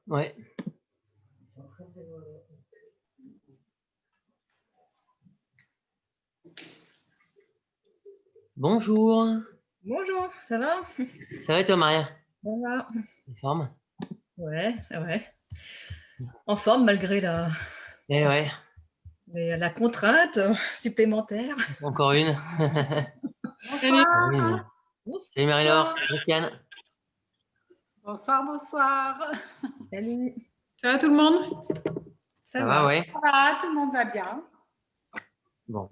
Ouais. Bonjour. Bonjour, ça va? Ça va et toi, Maria? Ça va. En forme? Ouais. En forme malgré Eh ouais, la contrainte supplémentaire. encore une. Bonsoir. Salut Marie-Laure, salut Christiane. Bonsoir, bonsoir. Salut. Ça va tout le monde? Ça va, ouais. Ça va, tout le monde va bien. Bon.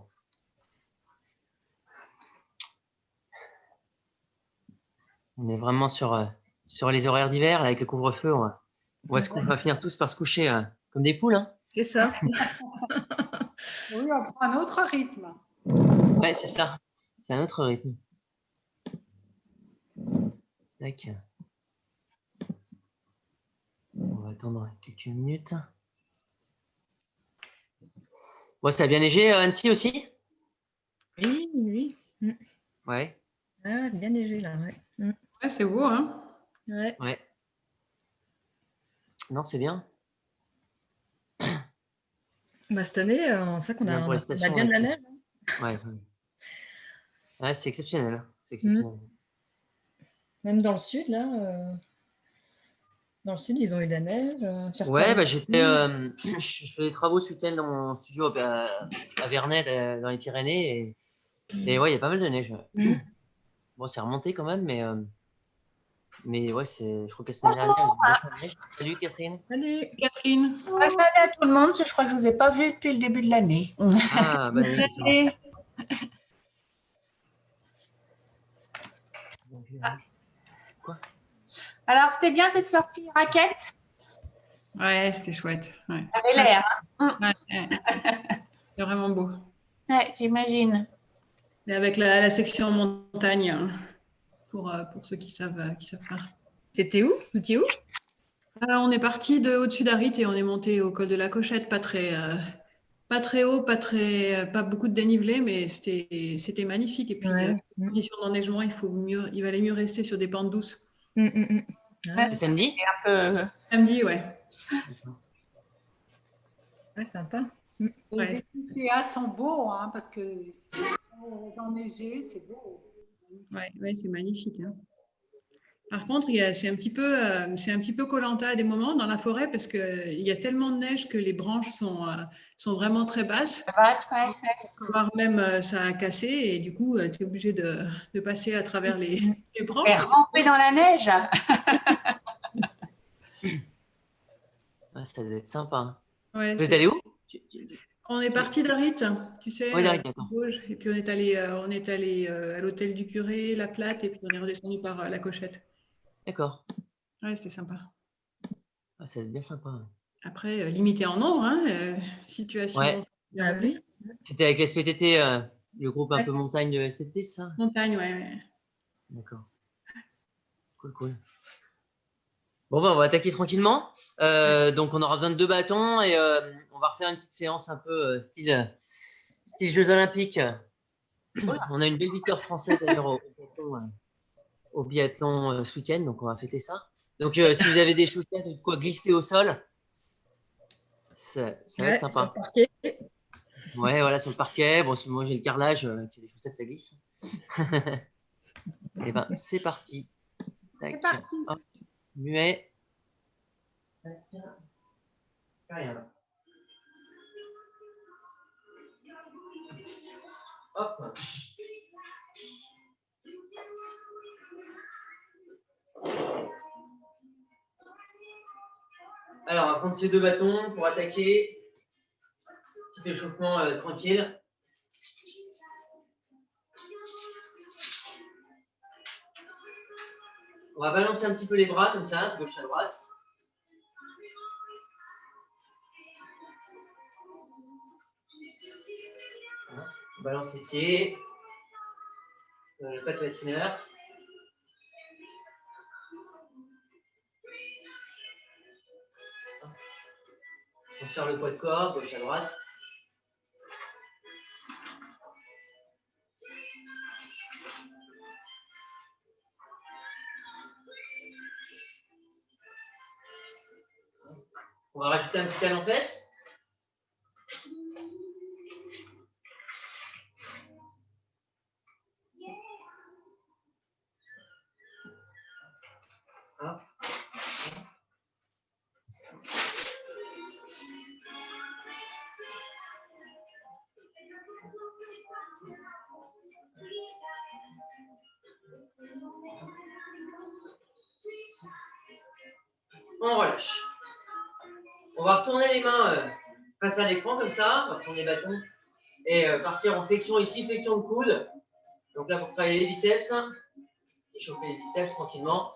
On est vraiment sur les horaires d'hiver, avec le couvre-feu. On va finir tous par se coucher comme des poules. Hein. C'est ça. Oui, on prend un autre rythme. Ouais, c'est ça. C'est un autre rythme. Tac. On va attendre quelques minutes. Bon, ça a bien neigé à Annecy aussi? Oui. Ouais. Ah, c'est bien neigé là, ouais. Ouais, c'est beau, hein? Ouais. Non, c'est bien. Bah, cette année, c'est vrai qu'on a bien de la neige. Ouais, c'est exceptionnel. C'est exceptionnel. Même dans le sud, là. Dans le sud, ils ont eu de la neige. Ouais, bah, je fais des travaux ce week-end dans mon studio à Vernet, dans les Pyrénées. Et ouais, il y a pas mal de neige. Bon, c'est remonté quand même, mais ouais, je crois que la semaine dernière, il y a vachement de neige. Salut Catherine. Salut Catherine. Bonne année à tout le monde, je crois que je ne vous ai pas vu depuis le début de l'année. Ah, bonne année. Quoi? Alors, c'était bien cette sortie raquette? Ouais, c'était chouette. Ouais. Ça avait l'air. Hein? Ouais. C'est vraiment beau. Ouais, j'imagine. Et avec la section montagne, hein, pour ceux qui savent pas. C'était où? Vous étiez où? On est parti de au-dessus d'Arrit et on est monté au col de la Cochette, pas très haut, pas beaucoup de dénivelé, mais c'était magnifique. Et puis, Ouais. conditions d'enneigement, il valait mieux rester sur des pentes douces. C'est samedi? Un peu... Samedi, ouais. Ouais, sympa. Ouais. Les ICA sont beaux, hein, parce que c'est enneigé, c'est beau. Ouais, c'est magnifique. Hein. Par contre, c'est un petit peu Koh-Lanta à des moments dans la forêt parce qu'il y a tellement de neige que les branches sont vraiment très basses. Voire même ça a cassé et du coup, tu es obligé de passer à travers les branches. Et ramper dans la neige. Ouais, ça devait être sympa. Hein. Ouais, vous êtes allé où? On est parti d'Arrit, tu sais, d'Arrit, d'accord. et puis on est allé à l'hôtel du curé, La Platte, et puis on est redescendu par la Cochette. D'accord. Ouais, c'était sympa. Ah, ça devait être bien sympa. Ouais. Après, limité en nombre, hein, situation. Ouais. Ah oui. C'était avec l'SPTT, le groupe un peu montagne de SPTT, c'est ça? Montagne, ouais. D'accord. Cool. Bon, ben, on va attaquer tranquillement. Donc, on aura besoin de 2 bâtons et on va refaire une petite séance un peu style Jeux Olympiques. On a une belle victoire française d'ailleurs au biathlon ce week-end, donc on va fêter ça. Donc, si vous avez des chaussettes ou quoi glisser au sol, ça va être sympa. Sur le parquet. Ouais, voilà, sur le parquet. Bon, si moi j'ai le carrelage, qui a des chaussettes, ça glisse. Et ben, c'est parti. Tac. C'est parti. Hop. Muet. Rien. Hop. Alors, on va prendre ces 2 bâtons pour attaquer. Petit échauffement tranquille. On va balancer un petit peu les bras comme ça, de gauche à droite. Voilà. On balance les pieds. Pas de patineur. On serre le poids de corps, gauche à droite. On va rajouter un petit talon fesse. Hop. On relâche. On va retourner les mains face à l'écran comme ça, on va prendre les bâtons et partir en flexion ici, flexion de coude. Donc là pour travailler les biceps, échauffer les biceps tranquillement.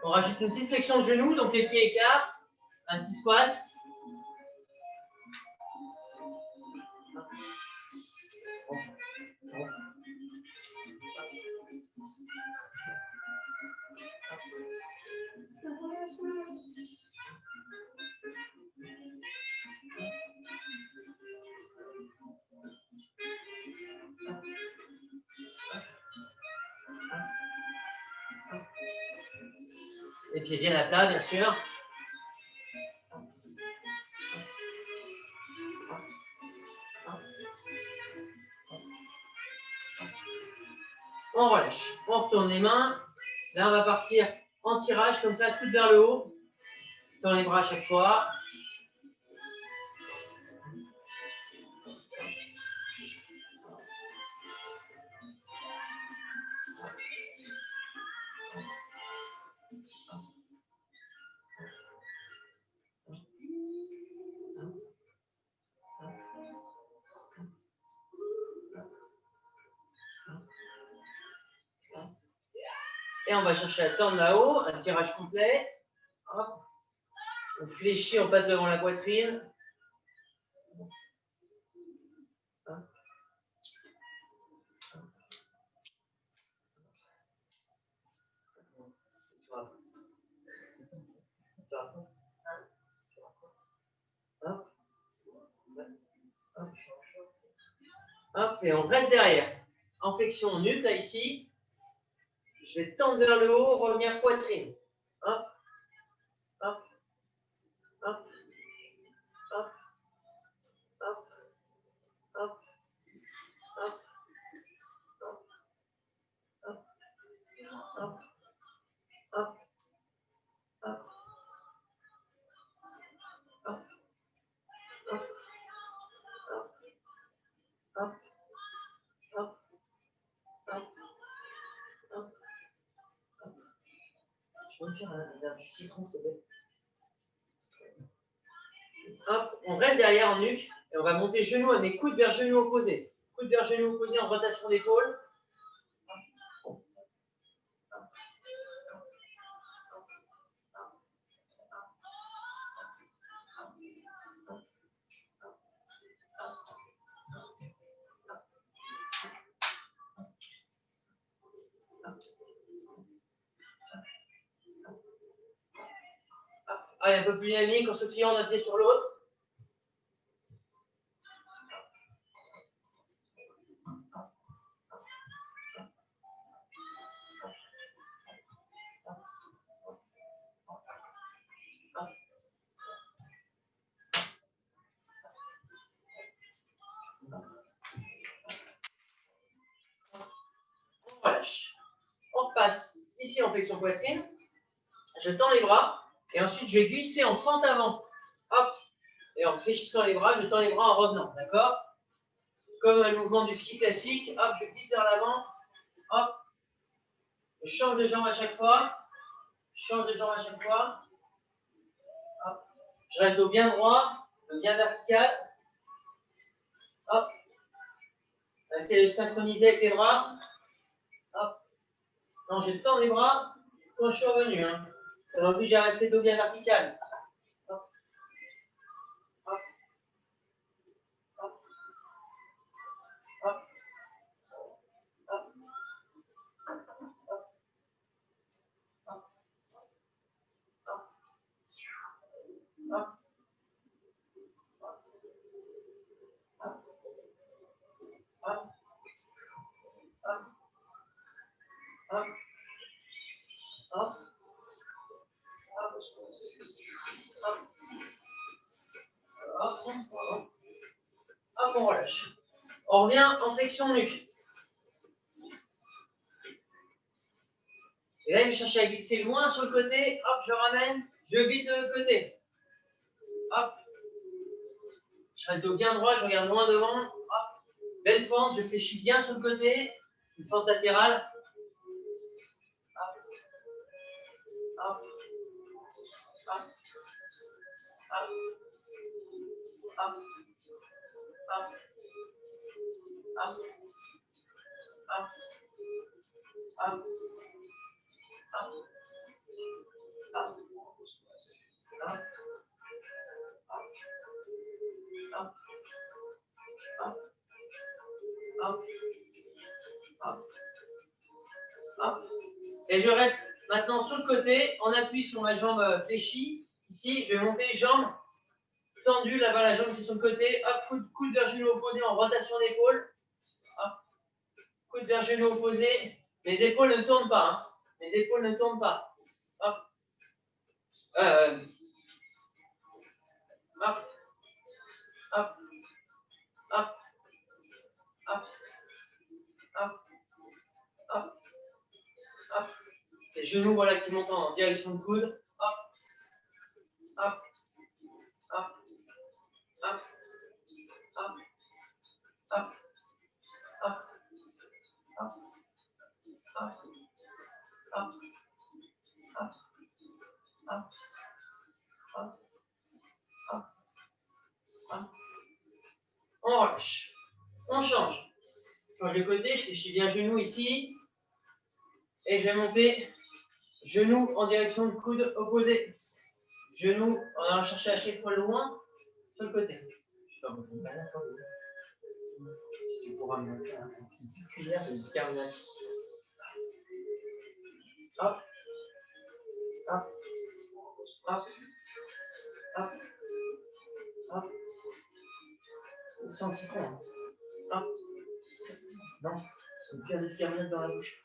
On rajoute une petite flexion de genou, donc les pieds écarts, un petit squat. Les pieds bien à plat, bien sûr. On relâche. On retourne les mains. Là, on va partir en tirage, comme ça, coude vers le haut. Dans les bras à chaque fois. Et on va chercher à tordre là-haut, un tirage complet. Hop. On fléchit, on passe devant la poitrine. Hop, et on reste derrière. En flexion nuque, là, ici. Je vais tendre vers le haut, revenir poitrine. Hop, hop, hop, hop, hop, hop, hop, hop, hop, hop, hop, hop, hop, hop, hop, hop, hop, hop. Je peux me faire un verre de citron, s'il te plaît. Hop, on reste derrière en nuque et on va monter genou, amener coude vers genou opposé. Coude vers genou opposé en rotation d'épaule. Allez, un peu plus dynamique en sautillant d'un pied sur l'autre. On relâche. On repasse ici en flexion poitrine. Je tends les bras et ensuite je vais glisser en fente avant. Hop. Et en fléchissant les bras, je tends les bras en revenant. D'accord? Comme un mouvement du ski classique. Hop, je glisse vers l'avant. Hop. Je change de jambe à chaque fois. Je change de jambe à chaque fois. Hop. Je reste dos bien droit, dos bien vertical. Hop. Essayez de synchroniser avec les bras. Hop. Non, je tends les bras quand je suis revenu. Hein. Ça m'oblige à rester dos bien vertical. Hop. Hop. Hop. Hop. Hop. Hop. Hop. Hop. Hop. Hop. Hop, on relâche. On revient en flexion nuque. Et là, je vais chercher à glisser loin sur le côté. Hop, je ramène. Je glisse de l'autre côté. Hop. Je serai le dos bien droit, je regarde loin devant. Hop. Belle fente, je fléchis bien sur le côté. Une fente latérale. Hop. Hop. Hop. Hop. Hop. Hop. Hop. Hop. Hop. Et je reste maintenant sur le côté, en appui sur ma jambe fléchie. Ici, je vais monter les jambes tendues, là-bas la jambe qui est sur le côté. Hop, coude vers genou opposé en rotation d'épaule. Hop, coude vers genou opposé. Les épaules ne tournent pas. Hein. Les épaules ne tournent pas. Hop. Hop. Hop. Hop. Hop. Hop. Hop. Hop. C'est genoux voilà, qui montent en direction de coude. Hop. Hop. Hop. Hop. Hop. Hop. Hop. Hop. Hop. Hop. Hop. Hop. Hop. Hop. Hop. On relâche. On change. Je change de côté, je fléchis bien genou ici. Et je vais monter genou en direction de coude opposé. Genou, on va chercher à chaque fois loin sur le côté. Si tu pourras me mettre une petite cuillère de bicarbonate. Hop. Hop. Hop. Hop. Hop. Sans le citron. Hein. Hop. Non. Une cuillère de bicarbonate dans la bouche.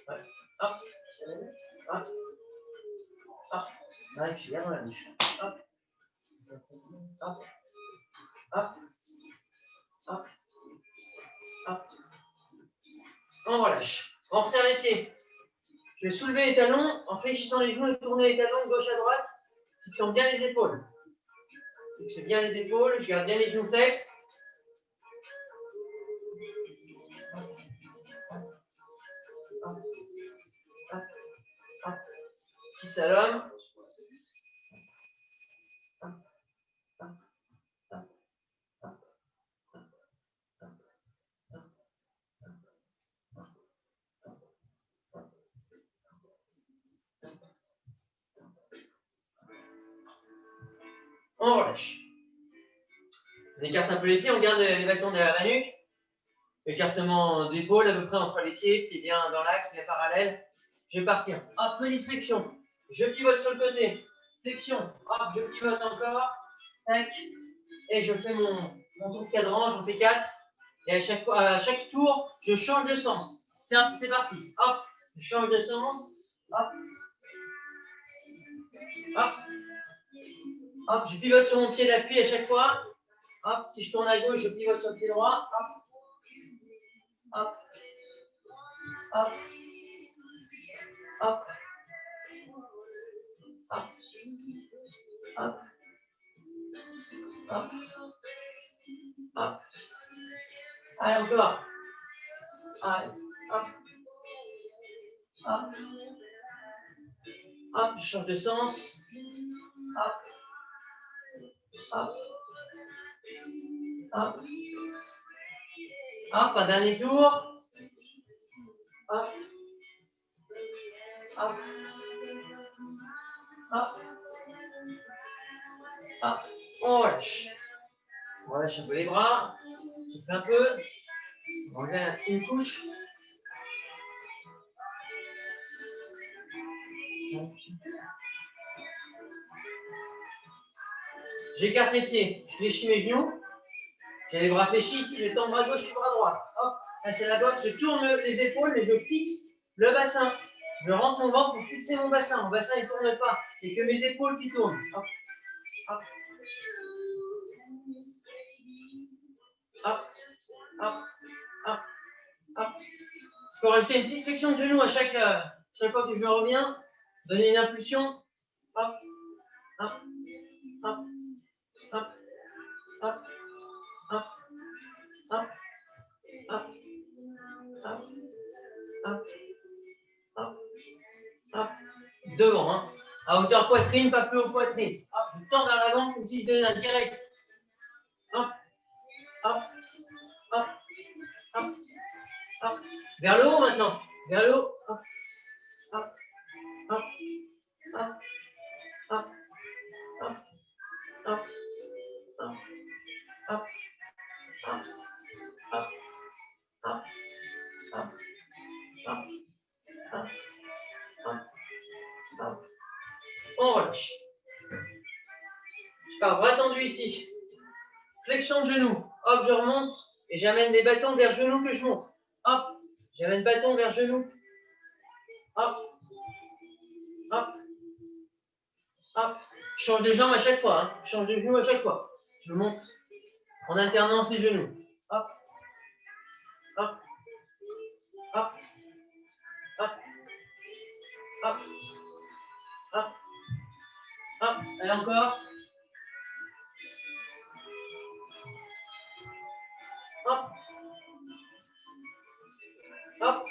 Ouais. Hop. Hop. Hop. Ouais, je viens dans la bouche. Hop. Hop. Hop. Hop. Hop. On relâche. On resserre les pieds. Je vais soulever les talons en fléchissant les genoux et tourner les talons de gauche à droite, fixant bien les épaules. Fixe bien les épaules, je garde bien les genoux flex. Hop. Hop. Hop. Fisse à l'homme. On relâche. On écarte un peu les pieds, on garde les bâtons derrière la nuque. Écartement d'épaule à peu près entre les pieds, pieds bien dans l'axe, les parallèles. Je vais partir. Hop, petite flexion. Je pivote sur le côté. Flexion. Hop, je pivote encore. Tac. Et je fais mon tour de cadran, j'en fais 4. Et à chaque tour, je change de sens. C'est parti. Hop, je change de sens. Hop. Hop. Hop, je pivote sur mon pied d'appui à chaque fois. Hop, si je tourne à gauche, je pivote sur le pied droit. Hop. Hop. Hop. Hop. Hop. Hop. Hop. Hop. Allez, encore. Allez, hop. Hop. Hop, je change de sens. Hop. Hop. Hop. Hop, un dernier tour. Hop. Hop. Hop. Hop. On relâche. On relâche un peu les bras. On souffle un peu. On enlève une couche. J'écarte les pieds. Je fléchis mes genoux. J'ai les bras fléchis ici. Je tends bras gauche et bras droit. Hop. Là, c'est la boxe. Je tourne les épaules, mais je fixe le bassin. Je rentre mon ventre pour fixer mon bassin. Mon bassin, il ne tourne pas. Et que mes épaules qui tournent. Hop, hop. Hop, hop, hop, hop. Je peux rajouter une petite flexion de genou à chaque fois que je reviens. Donner une impulsion. Hop, hop, hop, hop, hop, hop, hop, hop, hop, hop, hop, hop. Devant, hein. À hauteur poitrine, pas plus haut poitrine. Hop, je tends vers l'avant comme si je donnais un direct. Hop, hop, hop, hop, hop. Vers le haut maintenant. Vers le haut. Hop, hop, hop, hop, hop, hop, hop, hop, hop, hop, hop, hop, hop, hop, hop, hop, hop. On relâche. Je pars bras tendu ici. Flexion de genou. Hop, je remonte et j'amène des bâtons vers genou que je monte. Hop, j'amène bâton vers genou. Hop, hop, hop. Je change de jambe à chaque fois. Hein. Je change de genou à chaque fois. Je monte en alternance les genoux. Hop, hop, hop, hop, hop, hop, hop. Allez encore. Hop, hop,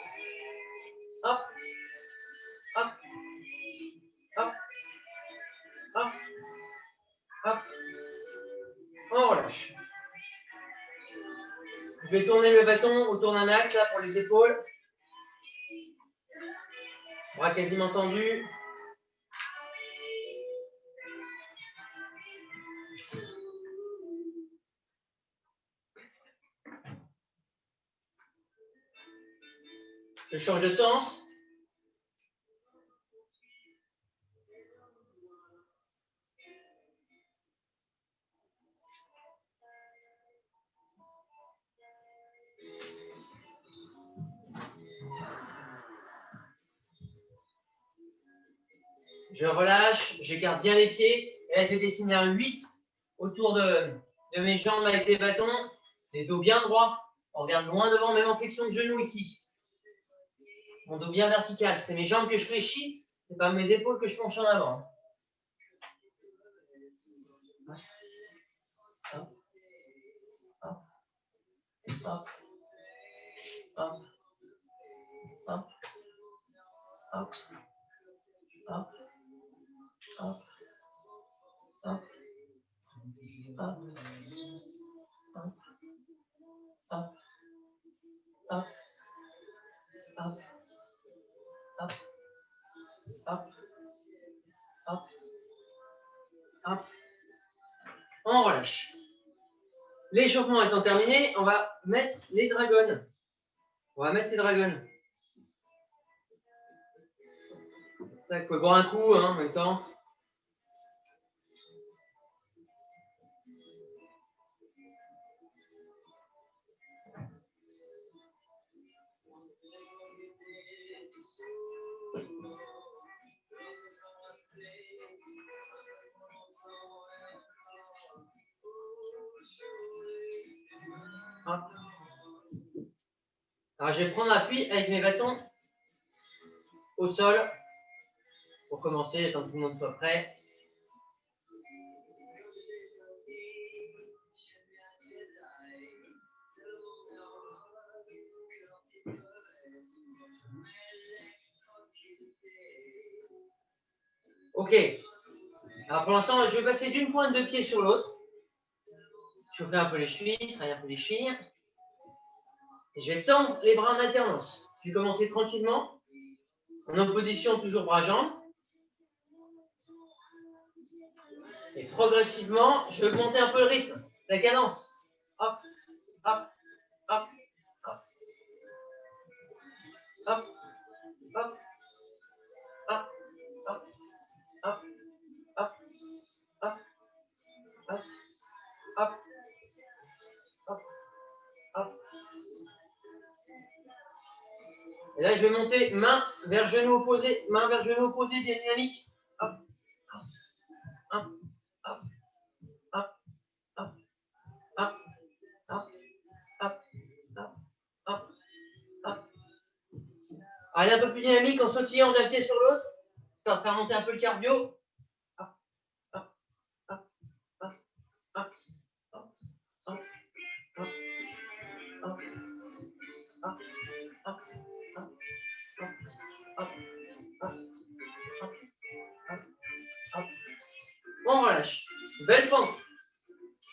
hop, hop, hop, hop, hop. On relâche. Je vais tourner le bâton autour d'un axe là pour les épaules. Bras quasiment tendus. Je change de sens. Je relâche, j'écarte bien les pieds. Et là, je vais dessiner un 8 autour de mes jambes avec les bâtons. Les dos bien droits. On regarde loin devant, même en flexion de genou ici. Mon dos bien vertical. C'est mes jambes que je fléchis. Ce n'est pas mes épaules que je penche en avant. Hop. Hop. Hop. Hop. Hop. Hop. Hop. Hop. Hop. Hop. Hop. Hop. Hop. Hop. Hop. Hop. Hop. On relâche. L'échauffement étant terminé, on va mettre les dragons. On va mettre ces dragons. Tac, faut boire un coup hein, en même temps. Hop. Alors, je vais prendre appui avec mes bâtons au sol pour commencer, attendre que tout le monde soit prêt. Ok. Alors pour l'instant, je vais passer d'une pointe de pied sur l'autre. Chauffer un peu les chevilles, travailler un peu les chevilles. Et je vais tendre les bras en alternance. Je vais commencer tranquillement, en opposition toujours bras-jambes. Et progressivement, je vais augmenter un peu le rythme, la cadence. Hop, hop, hop, hop. Hop, hop, hop, hop, hop, hop, hop, hop, hop, hop, hop, Et là, je vais monter main vers genou opposé, bien dynamique. Hop, hop, hop, hop, hop, hop, hop, hop, hop, hop, hop. Allez, un peu plus dynamique en sautillant d'un pied sur l'autre. Ça va faire monter un peu le cardio. Hop, hop, hop, hop, hop, hop, hop, hop, hop, hop, hop, hop, hop, hop, hop, hop, hop. On relâche. Belle fente.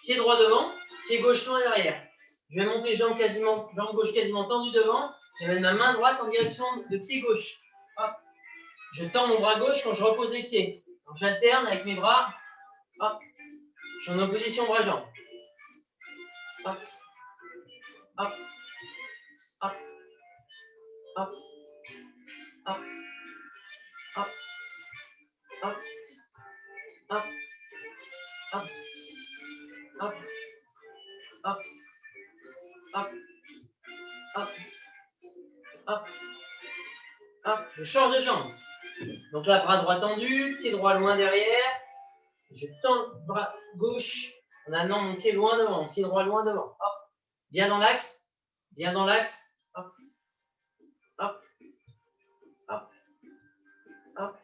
Pied droit devant, pied gauche loin derrière. Je vais monter jambe gauche quasiment tendue devant. Je vais mettre ma main droite en direction de pied gauche. Hop. Je tends mon bras gauche quand je repose les pieds. Donc j'alterne avec mes bras. Hop. Je suis en opposition bras-jambe. Hop. Hop. Hop. Hop. Hop. Hop. Hop. Hop. Hop. Hop. Hop. Hop. Hop. Hop. Hop. Je change de jambe. Donc là, bras droit tendu, pied droit loin derrière. Je tends le bras gauche en amenant mon pied loin devant, mon pied droit loin devant. Hop. Bien dans l'axe. Bien dans l'axe. Hop. Hop. Hop. Hop.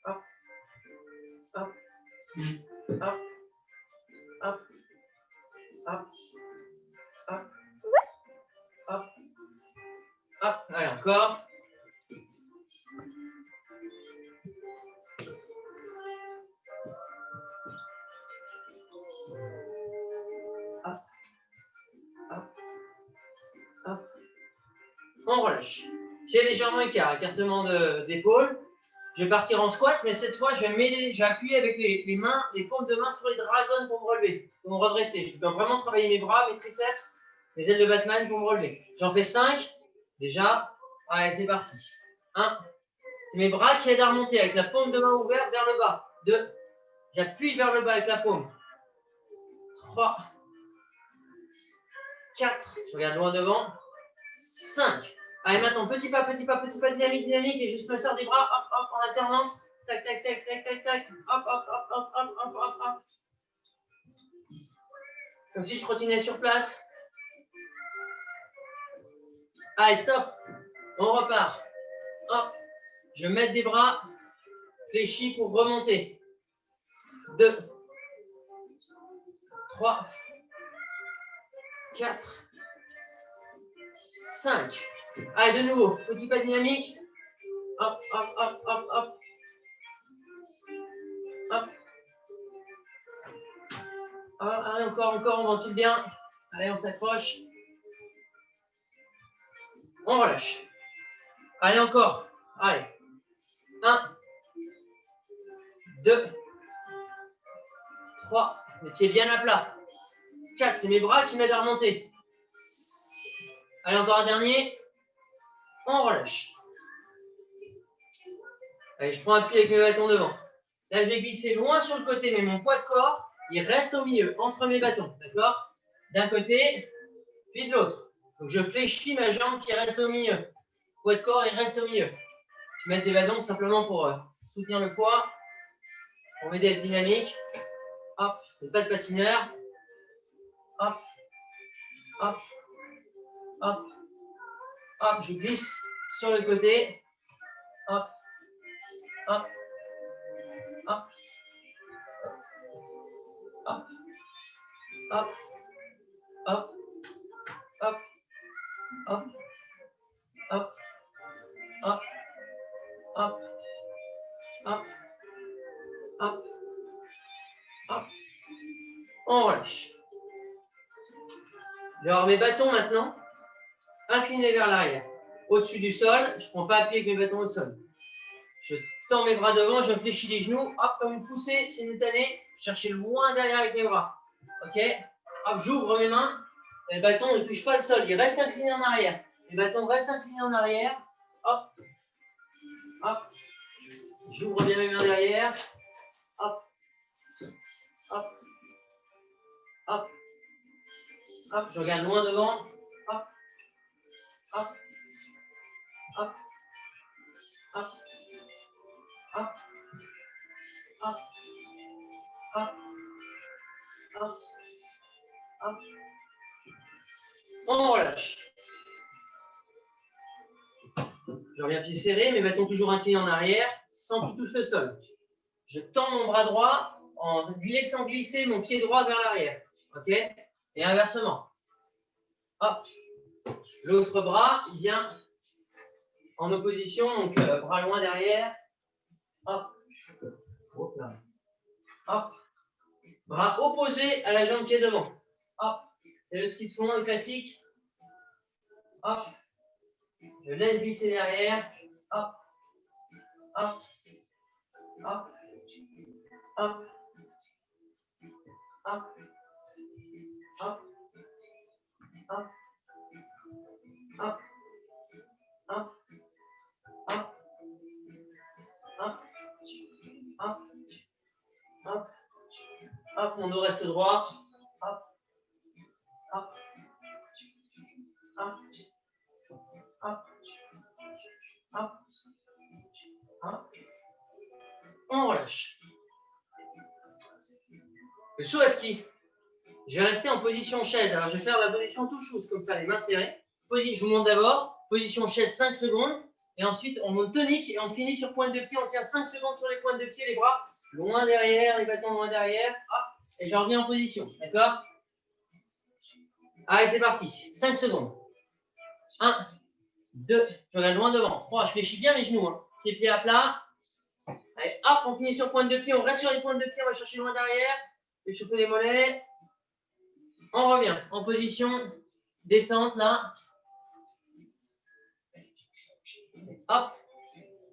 Hop. Hop. Hop. Hop. Hop. Hop. Hop. Hop. Allez, encore. Hop. Hop. Hop. On relâche. Pied légèrement écart, écartement d'épaule. Je vais partir en squat, mais cette fois, je vais m'aider. J'ai appuyé avec les mains, les paumes de main sur les dragons pour me relever, pour me redresser. Je dois vraiment travailler mes bras, mes triceps, les ailes de Batman pour me relever. J'en fais 5. Déjà. Allez, c'est parti. 1. C'est mes bras qui aident à remonter avec la paume de main ouverte vers le bas. 2. J'appuie vers le bas avec la paume. 3. 4. Je regarde loin devant. 5. Allez, maintenant, petit pas, dynamique, et juste me sors des bras, hop, hop, en alternance. Tac, tac, tac, tac, tac, tac. Hop, hop, hop, hop, hop, hop, hop, hop. Comme si je trottinais sur place. Allez, stop. On repart. Hop. Je vais mettre des bras fléchis pour remonter. 2. 3. 4. 5. Allez, de nouveau, petit pas dynamique. Hop, hop, hop, hop, hop. Hop. Allez, encore, on ventile bien. Allez, on s'accroche. On relâche. Allez, encore. Allez. 1. 2. 3. Les pieds bien à plat. 4. C'est mes bras qui m'aident à remonter. Allez, encore un dernier. On relâche. Allez, je prends appui avec mes bâtons devant. Là, je vais glisser loin sur le côté, mais mon poids de corps, il reste au milieu, entre mes bâtons. D'accord? D'un côté, puis de l'autre. Donc, je fléchis ma jambe qui reste au milieu. Le poids de corps, il reste au milieu. Je vais mettre des bâtons simplement pour soutenir le poids, pour m'aider à être dynamique. Hop, c'est pas de patineur. Hop, hop, hop, hop, je glisse sur le côté. Hop, hop, hop, hop, hop, hop, hop, hop, hop, hop, hop, hop, hop, hop. On relâche. Je vais avoir mes bâtons maintenant, inclinés vers l'arrière. Au-dessus du sol, je ne prends pas appui avec mes bâtons au sol. Je tends mes bras devant, je fléchis les genoux, hop, comme une poussée simultanée, chercher loin derrière avec mes bras. Ok? Hop, j'ouvre mes mains, les bâtons ne touchent pas le sol, ils restent inclinés en arrière. Les bâtons restent inclinés en arrière. Hop, hop. J'ouvre bien mes mains derrière. Hop, hop, hop, hop. Je regarde loin devant. Hop, hop, hop, hop, hop, hop, hop, hop, hop. On relâche. Je reviens pied serré, mes bâtons toujours inclinés en arrière, sans qu'il touche le sol. Je tends mon bras droit en laissant glisser mon pied droit vers l'arrière. OK? Et inversement. Hop. L'autre bras, il vient en opposition, donc bras loin derrière. Hop. Hop là. Hop. Bras opposé à la jambe qui est devant. Hop. C'est le ski de fond, le classique. Hop. Je laisse glisser derrière. Hop. Hop. Hop. Hop. Hop. Hop. Hop. Hop. Hop. Hop. Hop. Hop. Hop. Hop. Mon dos reste droit. Hop. Hop. Hop. Hop. Hop. Hop. On relâche. Le saut à ski. Je vais rester en position chaise. Alors, je vais faire la position touche-pouce, comme ça, les mains serrées. Je vous montre d'abord. Position chaise, 5 secondes. Et ensuite, on monte tonique et on finit sur pointe de pied. On tient 5 secondes sur les pointes de pied, les bras loin derrière, les bâtons loin derrière. Hop, et je reviens en position. D'accord? Allez, c'est parti. 5 secondes. 1, 2, je regarde loin devant. 3, je fléchis bien les genoux. Hein. Pieds à plat. Allez, hop, on finit sur pointe de pied. On reste sur les pointes de pied. On va chercher loin derrière. Échauffer les mollets. On revient en position descente là. Hop,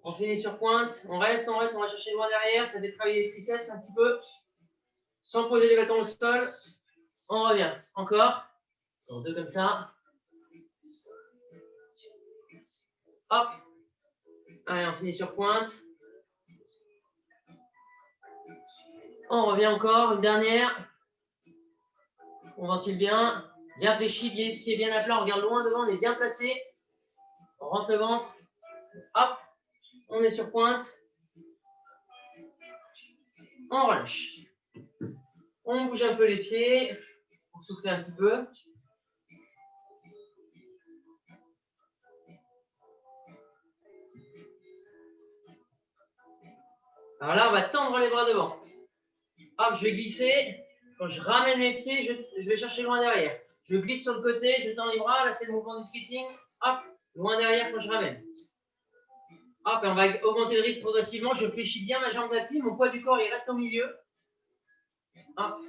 on finit sur pointe. On reste, on va chercher loin derrière. Ça fait travailler les triceps un petit peu. Sans poser les bâtons au sol. On revient. Encore. Encore 2 comme ça. Hop. Allez, on finit sur pointe. On revient encore. Une dernière. On ventile bien. Bien fléchi, pied bien à plat. On regarde loin devant. On est bien placé. On rentre le ventre. Hop. On est sur pointe. On relâche. On bouge un peu les pieds. Pour souffler un petit peu. Alors là, on va tendre les bras devant. Hop, je vais glisser. Quand je ramène mes pieds, je vais chercher loin derrière. Je glisse sur le côté, je tends les bras. Là, c'est le mouvement du skating. Hop, loin derrière quand je ramène. Hop, et on va augmenter le rythme progressivement. Je fléchis bien ma jambe d'appui. Mon poids du corps, il reste au milieu. Hop.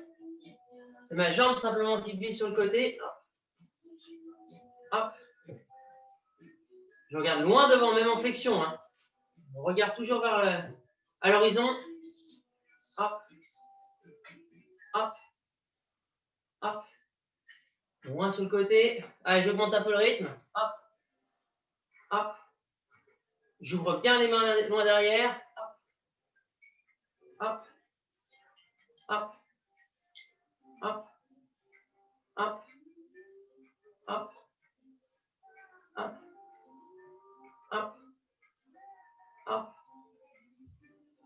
C'est ma jambe simplement qui glisse sur le côté. Hop. Hop. Je regarde loin devant, même en flexion. Hein. On regarde toujours vers à l'horizon. Hop. Hop. Hop. Loin sur le côté. Allez, j'augmente un peu le rythme. Hop. Hop. J'ouvre bien les mains loin derrière. Hop. Hop. Hop. Hop. Hop. Hop. Hop. Hop. Hop. Hop.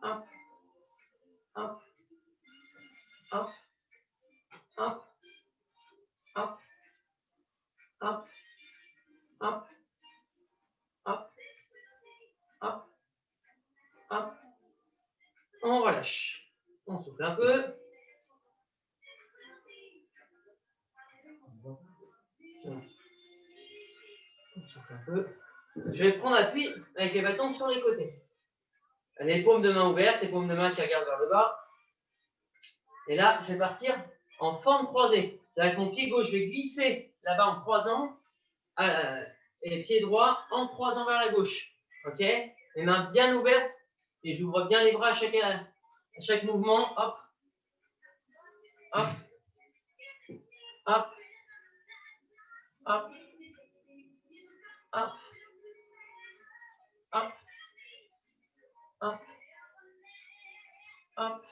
Hop. Hop. Hop. Hop. Hop. Hop. Hop. Hop. On relâche. On souffle un peu. On souffle un peu. Je vais prendre appui avec les bâtons sur les côtés. Les paumes de main ouvertes, les paumes de main qui regardent vers le bas. Et là, je vais partir en forme croisée. Avec mon pied gauche, je vais glisser là-bas en croisant. Et pied droit en croisant vers la gauche. OK? Les mains bien ouvertes. Et j'ouvre bien les bras à chaque mouvement. Hop. Hop. Hop. Hop. Hop. Hop. Hop. Hop.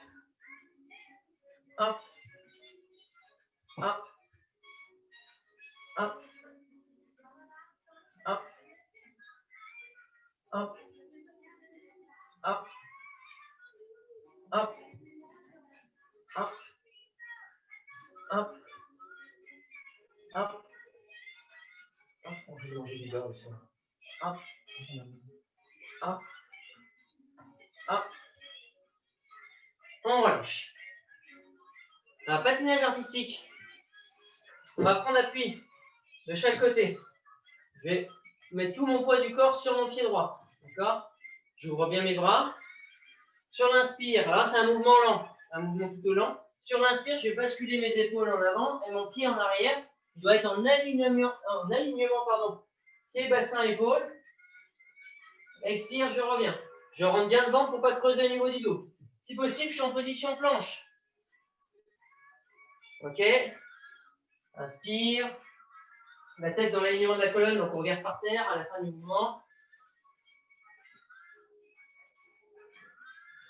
Hop. Hop. Hop. Hop. hop, hop, hop, hop, hop, hop. On peut manger du beurre le soir. Hop, hop, hop. On relâche. Un patinage artistique. On va prendre appui de chaque côté. Je vais mettre tout mon poids du corps sur mon pied droit. D'accord? J'ouvre bien mes bras. Sur l'inspire, alors c'est un mouvement lent, un mouvement plutôt lent. Sur l'inspire, je vais basculer mes épaules en avant et mon pied en arrière. Il doit être en alignement, pied, bassin, épaule. Expire, je reviens. Je rentre bien le ventre pour ne pas creuser au niveau du dos. Si possible, je suis en position planche. Ok. Inspire. La tête dans l'alignement de la colonne, donc on regarde par terre à la fin du mouvement.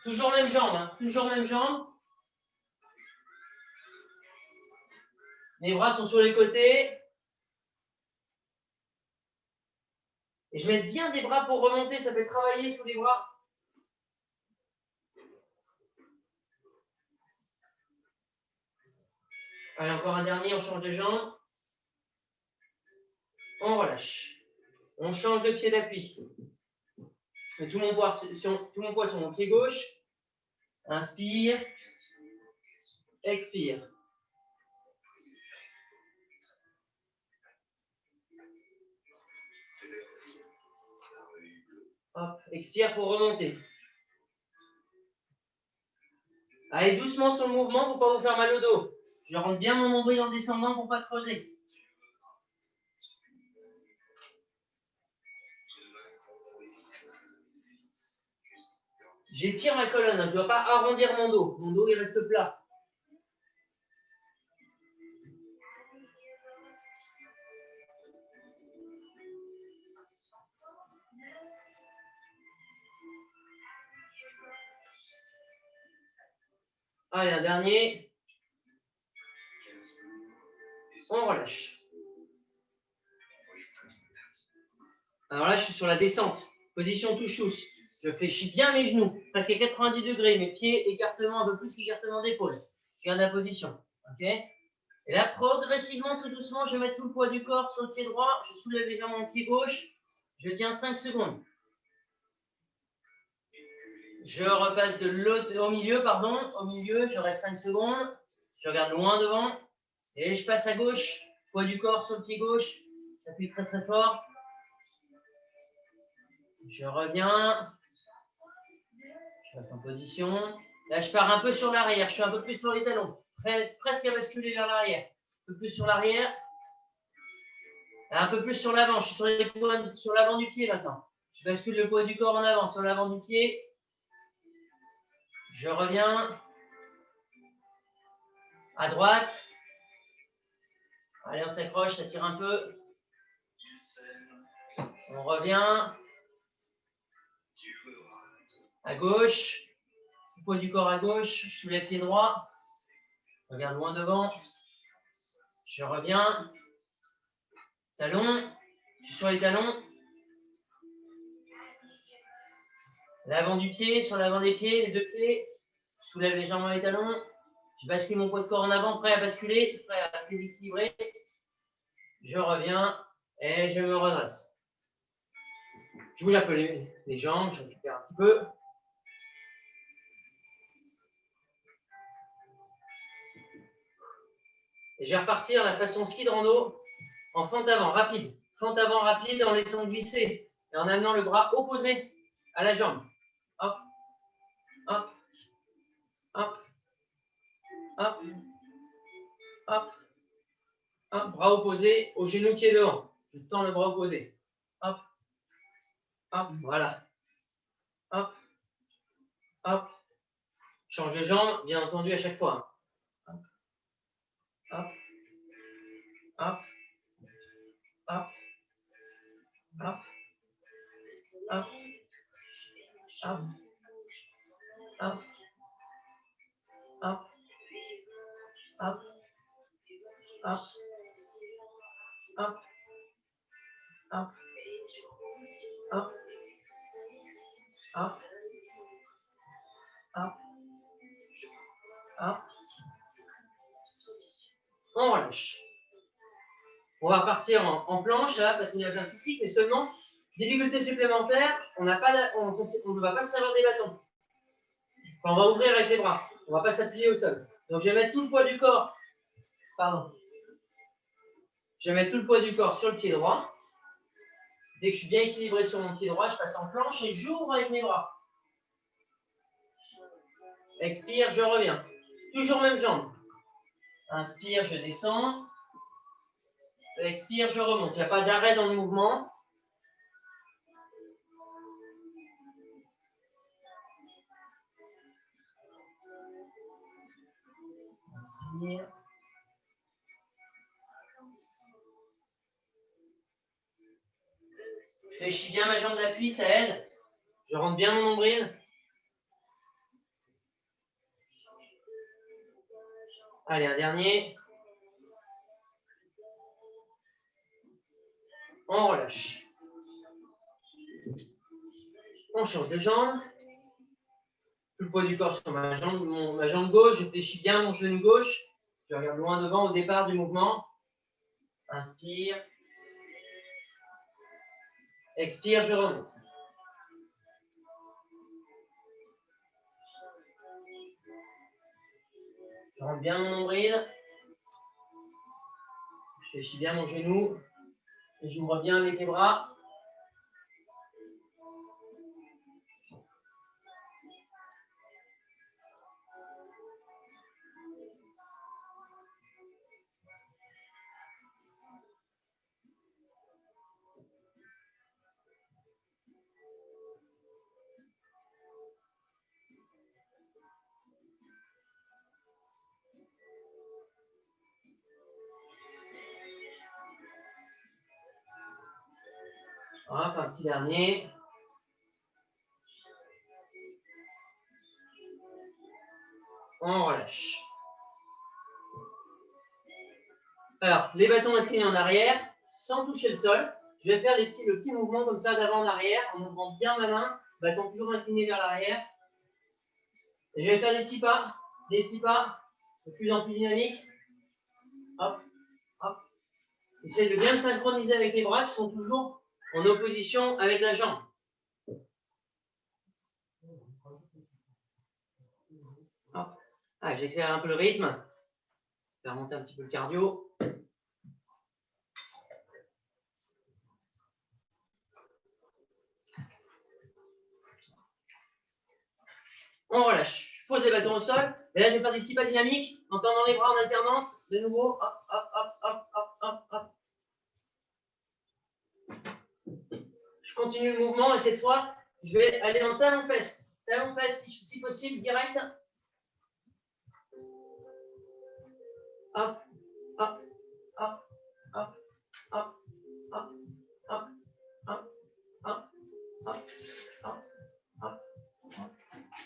Toujours même jambe, hein. Toujours même jambe. Mes bras sont sur les côtés. Et je mets bien des bras pour remonter, ça fait travailler sous les bras. Allez, encore un dernier, on change de jambe. On relâche. On change de pied d'appui. Tout mon poids sur mon pied gauche. Inspire. Expire. Hop, expire pour remonter. Allez doucement sur le mouvement pour ne pas vous faire mal au dos. Je rentre bien mon nombril en descendant pour ne pas creuser. J'étire ma colonne, je ne dois pas arrondir mon dos. Mon dos, il reste plat. Allez, un dernier. On relâche. Alors là, je suis sur la descente. Position touche-touche. Je fléchis bien mes genoux, presque à 90 degrés. Mes pieds, écartement, un peu plus qu'écartement d'épaule. Je garde la position. Ok. Et là, progressivement, tout doucement, je mets tout le poids du corps sur le pied droit. Je soulève légèrement mon pied gauche. Je tiens 5 secondes. Je repasse de l'autre au milieu, Au milieu, je reste 5 secondes. Je regarde loin devant. Et je passe à gauche. Poids du corps sur le pied gauche. J'appuie très très fort. Je reviens. Je reste en position. Là, je pars un peu sur l'arrière. Je suis un peu plus sur les talons. Presque à basculer vers l'arrière. Un peu plus sur l'arrière. Un peu plus sur l'avant. Je suis sur l'avant du pied maintenant. Je bascule le poids du corps en avant sur l'avant du pied. Je reviens. À droite. Allez, on s'accroche, ça tire un peu. On revient. À gauche. Le poids du corps à gauche. Je soulève pied droit. Regarde loin devant. Je reviens. Talon. Je suis sur les talons. L'avant du pied, sur l'avant des pieds, les deux pieds. Je soulève légèrement les talons. Je bascule mon poids de corps en avant, prêt à basculer, prêt à déséquilibrer. Je reviens et je me redresse. Je bouge un peu les jambes, je récupère un petit peu. Et je vais repartir à la façon ski de rando en fente avant, rapide. Fente avant, rapide, en laissant glisser et en amenant le bras opposé à la jambe. Hop, hop, hop, hop, hop, hop. Bras opposé au genou qui est devant. Je tends le bras opposé. Hop, hop, voilà. Hop, hop. Change de jambe, bien entendu, à chaque fois. Hop, hop, hop, hop, hop, hop, hop, hop, hop, hop, hop, hop, hop, hop, Hop. Hop. Hop. On relâche. On va repartir en planche, là, patinage artistique, mais seulement, difficulté supplémentaire, on ne va pas se servir des bâtons. Enfin, on va ouvrir avec les bras. On ne va pas s'appuyer au sol. Donc, je vais mettre tout le poids du corps. Pardon. Je vais mettre tout le poids du corps sur le pied droit. Dès que je suis bien équilibré sur mon pied droit, je passe en planche et j'ouvre avec mes bras. Expire, je reviens. Toujours même jambe. Inspire, je descends. Expire, je remonte. Il n'y a pas d'arrêt dans le mouvement. Inspire. Je fléchis bien ma jambe d'appui, ça aide. Je rentre bien mon nombril. Allez, un dernier. On relâche. On change de jambe. Tout le poids du corps sur ma jambe gauche. Je fléchis bien mon genou gauche. Je regarde loin devant au départ du mouvement. Inspire. Expire, je remonte. Je rentre bien mon nombril. Je fléchis bien mon genou. Et j'ouvre bien avec les bras. Hop, un petit dernier. On relâche. Alors, les bâtons inclinés en arrière, sans toucher le sol. Je vais faire le petit mouvement comme ça d'avant en arrière, en ouvrant bien ma main, bâton toujours incliné vers l'arrière. Je vais faire des petits pas, de plus en plus dynamiques. Hop, hop. Essayez de bien synchroniser avec les bras qui sont toujours en opposition avec la jambe. Hop. Ah, j'accélère un peu le rythme. Faire monter un petit peu le cardio. On relâche. Je pose les bâtons au sol. Et là, je vais faire des petits pas dynamiques en tendant les bras en alternance. De nouveau. Hop, hop, hop, hop, hop, hop, hop. Je continue le mouvement et cette fois, je vais aller en talon-fesse. Talon-fesse, si possible, direct. Hop, hop, hop, hop, hop, hop, hop, hop, hop, hop, hop, hop, hop,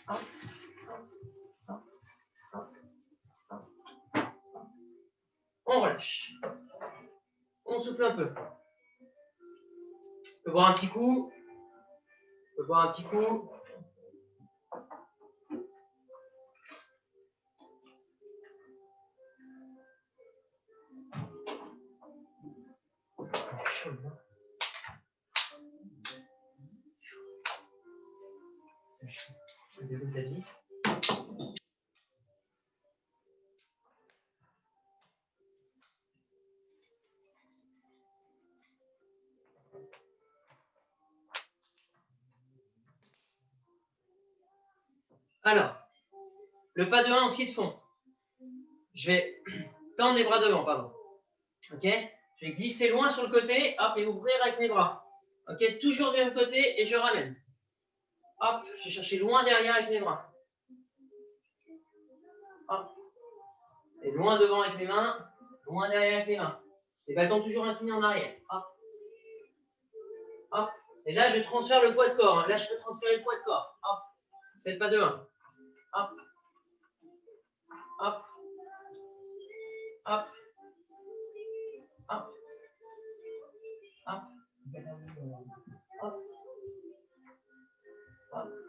hop. On relâche. On souffle un peu. On peut boire un petit coup. On peut boire un petit coup. Alors, le pas de 1 en ski de fond. Je vais tendre les bras devant, pardon. Ok? Je vais glisser loin sur le côté, hop, et ouvrir avec mes bras. Ok? Toujours du même côté et je ramène. Hop, je vais chercher loin derrière avec mes bras. Hop. Et loin devant avec mes mains, loin derrière avec mes mains. Les bâtons toujours inclinés en arrière. Hop. Hop. Et là, je transfère le poids de corps. Là, je peux transférer le poids de corps. Hop. C'est le pas de 1. Hop. Hop. Hop. Hop. Hop. Hop. Hop.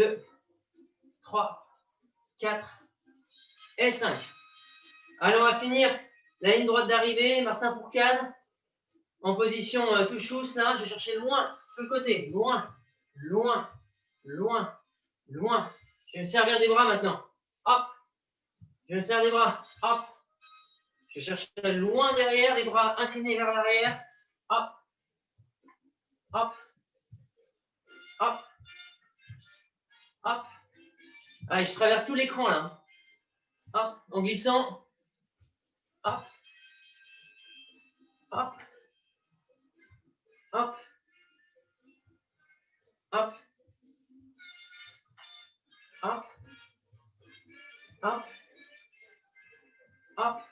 2, 3, 4 et 5. Allez, on va finir la ligne droite d'arrivée. Martin Fourcade en position touche-chousse. Là, je vais chercher loin, sur le côté. Loin, loin, loin, loin. Je vais me servir des bras maintenant. Hop. Je me sers des bras. Hop. Je cherche loin derrière, les bras inclinés vers l'arrière. Hop. Hop. Hop. Hop. Allez, je traverse tout l'écran là. Hop. En glissant. Hop. Hop. Hop. Hop. Hop. Hop. Hop.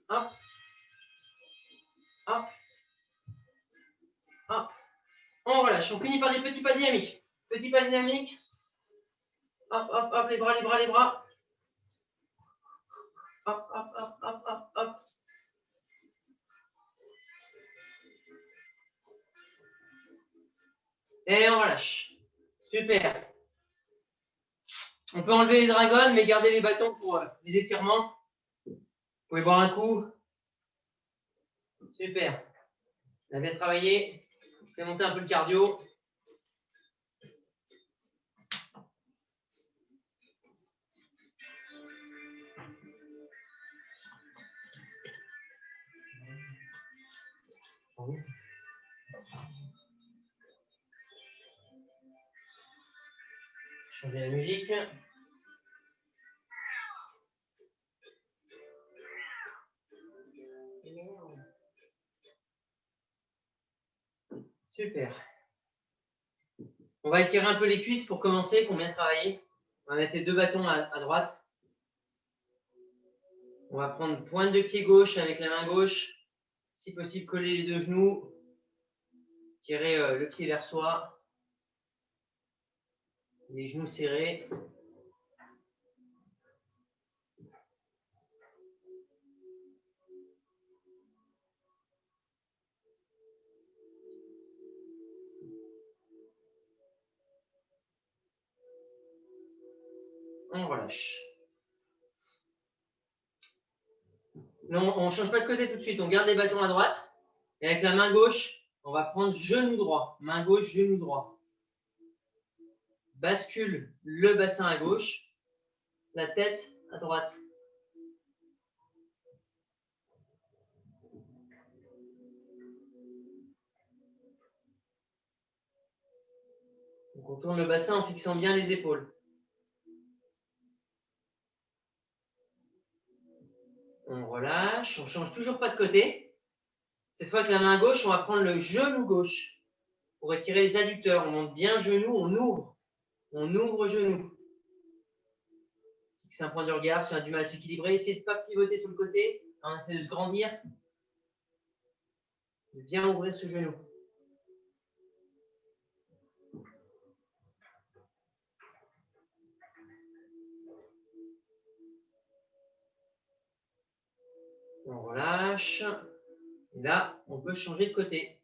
Hop. Hop. Hop. On relâche. On finit par des petits pas dynamiques. Petits pas dynamiques. Hop, hop, hop, les bras, les bras, les bras. Hop, hop, hop, hop, hop, hop. Et on relâche. Super. On peut enlever les dragons, mais garder les bâtons pour les étirements. Vous pouvez boire un coup. Super. On a bien travaillé. On fait monter un peu le cardio. Changer la musique. Super. On va étirer un peu les cuisses pour commencer, pour bien travailler. On va mettre les deux bâtons à droite. On va prendre pointe de pied gauche avec la main gauche. Si possible, coller les deux genoux. Tirer le pied vers soi. Les genoux serrés. On relâche. Non, on ne change pas de côté tout de suite. On garde les bâtons à droite. Et avec la main gauche, on va prendre genou droit. Main gauche, genou droit. Bascule le bassin à gauche. La tête à droite. Donc on tourne le bassin en fixant bien les épaules. On relâche, on ne change toujours pas de côté. Cette fois avec la main gauche, on va prendre le genou gauche pour étirer les adducteurs. On monte bien genou, on ouvre. On ouvre genou. Fixez un point de regard si on a du mal à s'équilibrer. Essayez de ne pas pivoter sur le côté. On essaie de se grandir. De bien ouvrir ce genou. On relâche. Et là, on peut changer de côté.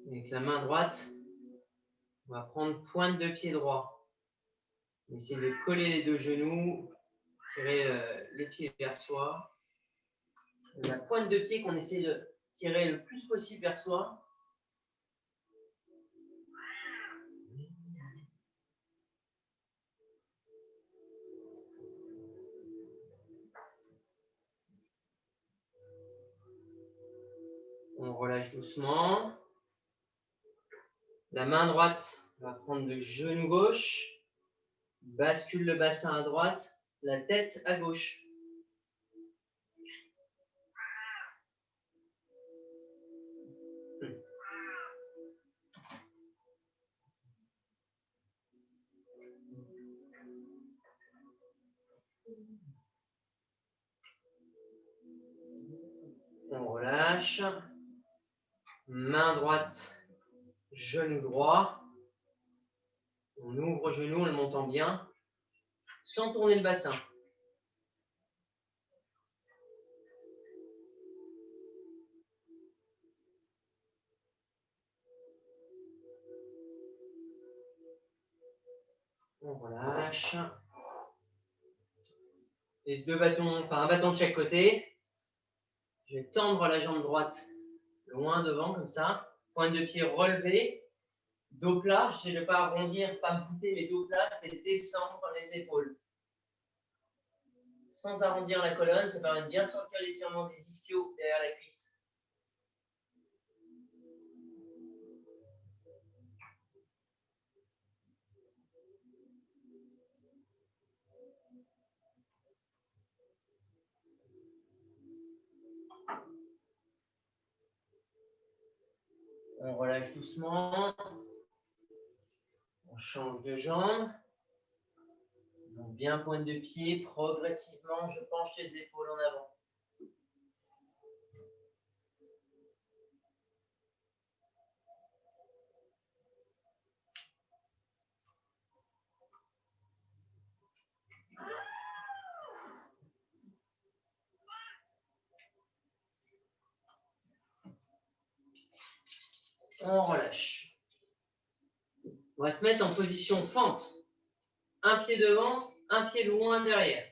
Avec la main droite, on va prendre pointe de pied droit. On essaie de coller les deux genoux, tirer les pieds vers soi. La pointe de pied qu'on essaie de tirer le plus possible vers soi. On relâche doucement. La main droite va prendre le genou gauche, bascule le bassin à droite, la tête à gauche. On relâche. Main droite, genou droit. On ouvre genou en le montant bien, sans tourner le bassin. On relâche. Et deux bâtons, enfin un bâton de chaque côté. Je vais tendre la jambe droite loin devant, comme ça. Pointe de pied relevée. Dos plat. J'essaie de ne pas arrondir, pas me fouter, mais dos plat. Je vais descendre les épaules. Sans arrondir la colonne, ça permet de bien sentir l'étirement des ischios derrière la cuisse. On relâche doucement. On change de jambe. Donc bien pointe de pied, progressivement, je penche les épaules en avant. On relâche. On va se mettre en position fente. Un pied devant, un pied loin derrière.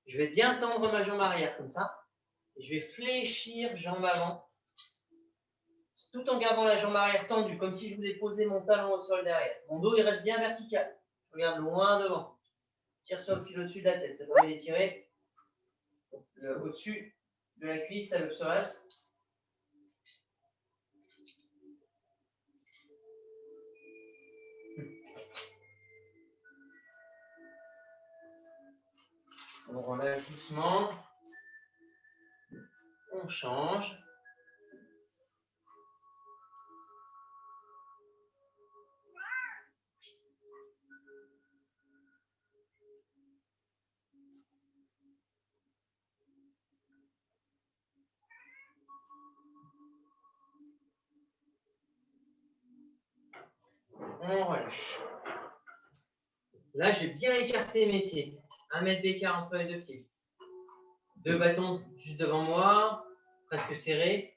Je vais bien tendre ma jambe arrière comme ça. Et je vais fléchir jambe avant. Tout en gardant la jambe arrière tendue, comme si je voulais poser mon talon au sol derrière. Mon dos, il reste bien vertical. Je regarde loin devant. Tire sur le fil au-dessus de la tête. Ça permet d'étirer au-dessus de la cuisse à le psoas. On relâche doucement. On change. On relâche. Là, j'ai bien écarté mes pieds. 1 mètre d'écart entre les deux pieds. Deux bâtons juste devant moi, presque serrés.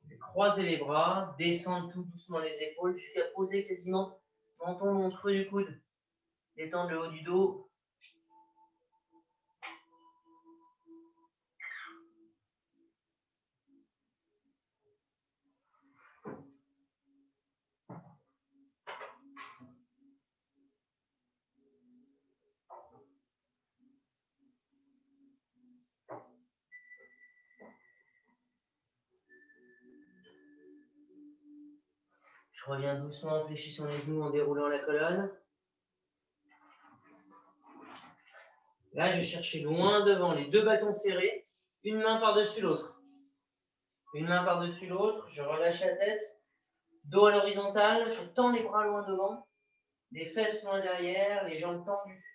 Je vais croiser les bras, descendre tout doucement les épaules jusqu'à poser quasiment menton dans le creux du coude. Détendre le haut du dos. Je reviens doucement en fléchissant les genoux, en déroulant la colonne. Là, je vais chercher loin devant les deux bâtons serrés, une main par-dessus l'autre. Une main par-dessus l'autre, je relâche la tête, dos à l'horizontale, je tends les bras loin devant, les fesses loin derrière, les jambes tendues.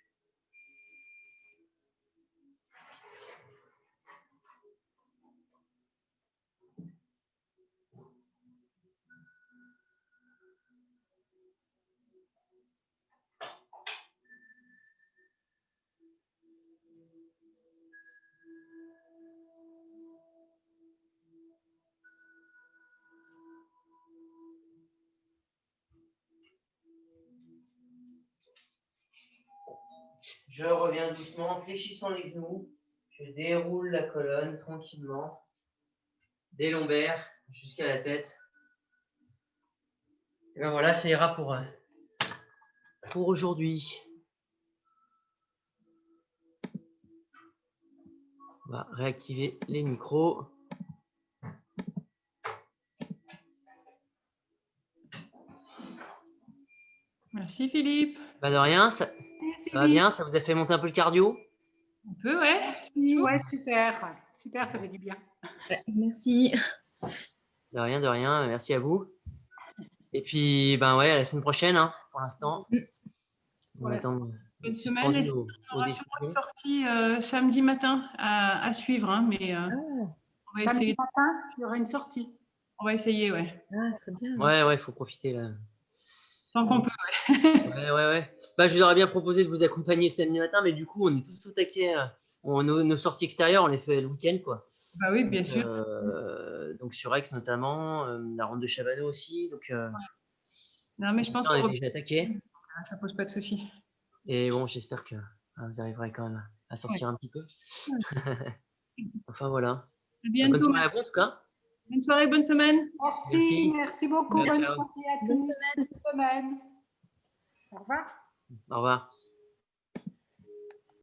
Je reviens doucement en fléchissant les genoux. Je déroule la colonne tranquillement, des lombaires jusqu'à la tête. Et bien voilà, ça ira pour aujourd'hui. On va réactiver les micros. Merci Philippe. Pas de rien, ça va bien, ça vous a fait monter un peu le cardio? On peut, ouais. Merci, ouais, super. Super, ça fait du bien. Merci. De rien, merci à vous. Et puis, ben ouais, à la semaine prochaine, hein, pour l'instant. On attend. Bonne semaine. On aura sûrement une sortie samedi matin à suivre, hein, mais on va essayer. Samedi matin, il y aura une sortie. On va essayer, ouais. Ah, c'est bien. Ouais, il faut profiter là. Tant qu'on peut, ouais. Ouais. Bah, je vous aurais bien proposé de vous accompagner samedi matin, mais du coup, on est tous au taquet. Nos sorties extérieures, on les fait le week-end, quoi. Bah oui, bien sûr. Donc sur Aix notamment, la ronde de Chabanot aussi. Donc, Non, mais je pense on qu'on est déjà attaqué. ça pose pas de souci. Et bon, j'espère que vous arriverez quand même à sortir un petit peu. Enfin, voilà. À Bonne bientôt. soirée à vous, en tout cas. Bonne soirée, bonne semaine. Merci, merci beaucoup. Ciao, Bonne ciao. soirée à Bonne tous. Bonne semaine. Au revoir. Au revoir.